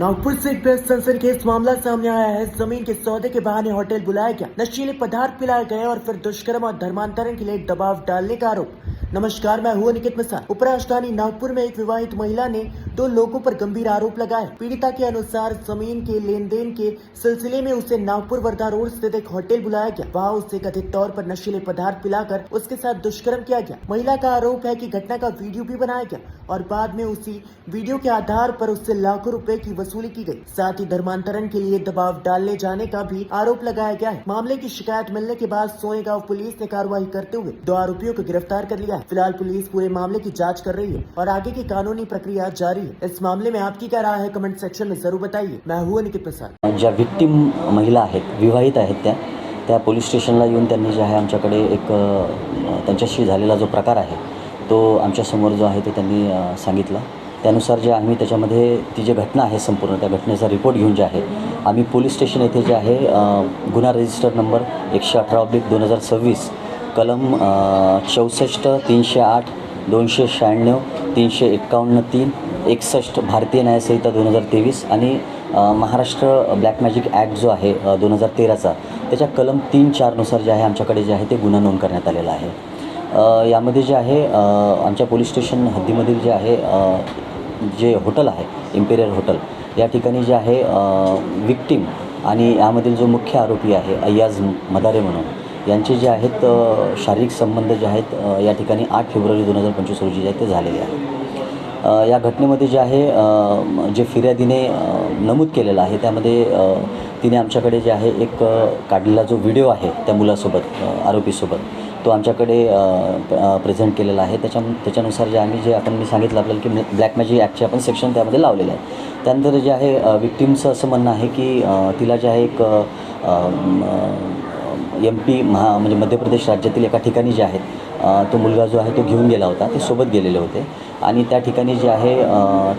नागपुर से एक बेहद सनसनीखेज मामला सामने आया है। जमीन के सौदे के बहाने होटल बुलाया गया, नशीले पदार्थ पिलाए गए और फिर दुष्कर्म और धर्मांतरण के लिए दबाव डालने का आरोप। नमस्कार, मैं हूं अनिकेत मिसाल। उपराजधानी नागपुर में एक विवाहित महिला ने 2 लोगों पर गंभीर आरोप लगाए। पीड़िता के अनुसार जमीन के लेन देन के सिलसिले में उसे नागपुर वर्धा रोड स्थित एक होटल बुलाया गया। वहाँ उसे कथित तौर पर नशीले पदार्थ पिलाकर उसके साथ दुष्कर्म किया गया। महिला का आरोप है कि घटना का वीडियो भी बनाया गया और बाद में उसी वीडियो के आधार पर उससे लाखों रुपए की वसूली की गई। साथ ही धर्मांतरण के लिए दबाव डालने जाने का भी आरोप लगाया गया है। मामले की शिकायत मिलने के बाद सोनेगांव पुलिस ने कार्रवाई करते हुए 2 आरोपियों को गिरफ्तार कर लिया है। फिलहाल पुलिस पूरे मामले की जांच कर रही है और आगे की कानूनी प्रक्रिया जारी है। इस मामले में आपकी क्या राय है, कमेंट सेक्शन में जरूर बताइए। मैं हूं अनिकेत प्रसाद। ज्या विक्टिम महिला आहेत, विवाहित आहेत, त्या पोलीस स्टेशनला येऊन त्यांनी जे आहे आमच्याकडे एक त्यांच्याशी झालेला जो प्रकार आहे तो आमच्यासमोर जो आहे तो त्यांनी सांगितला। त्यानुसार जे आम्ही त्याच्यामध्ये ती जी घटना आहे संपूर्ण त्या घटनेचा रिपोर्ट घेऊन जे आहे आम्ही पोलीस स्टेशन येथे जे आहे गुन्हा रजिस्टर नंबर 118/2026 कलम 64 308 296 351 3 61 भारतीय न्याय संहिता 2023 आणि महाराष्ट्र ब्लॅक मॅजिक ॲक्ट जो आहे 2013चा त्याच्या कलम 3-4 नुसार जे आहे आमच्याकडे जे आहे ते गुन्हा नोंद करण्यात आलेला आहे। यामध्ये जे आहे आमच्या पोलीस स्टेशन हद्दीमधील जे आहे जे हॉटेल आहे इम्पेरियल हॉटेल या ठिकाणी जे आहे विक्टिम आणि यामधील जो मुख्य आरोपी आहे अय्याज मदारे म्हणून यांचे जे आहेत शारीरिक संबंध जे आहेत या ठिकाणी 8 फेब्रुवारी 2025 रोजी जे आहेत ते झालेले आहेत। या घटनेमध्ये जे आहे जे फिर्यादीने नमूद केलेलं आहे त्यामध्ये तिने आमच्याकडे जे आहे एक काढलेला जो व्हिडिओ आहे त्या मुलासोबत आरोपीसोबत तो आमच्याकडे प्रेझेंट केलेला आहे। त्याच्यानुसार जे मी सांगितलं आपल्याला की ब्लॅक मॅजिक ॲक्टचे आपण सेक्शन त्यामध्ये लावलेले आहे। त्यानंतर जे आहे विक्टिमचं असं म्हणणं आहे की तिला जे आहे एक MP म्हणजे मध्य प्रदेश राज्यातील एका ठिकाणी जे आहेत तो मुलगा जो आहे तो घेऊन गेला होता, ते सोबत गेलेले होते आणि त्या ठिकाणी जे आहे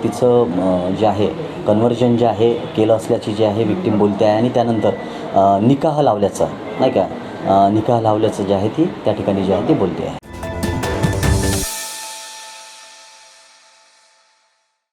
तिचं जे आहे कन्व्हर्जन जे आहे केलं असल्याची जे आहे विक्टिम बोलते आहे आणि त्यानंतर निकाह लावल्याचं नाही का निकाह लावल्याचं जे आहे ती त्या ठिकाणी जे आहे ती बोलते आहे।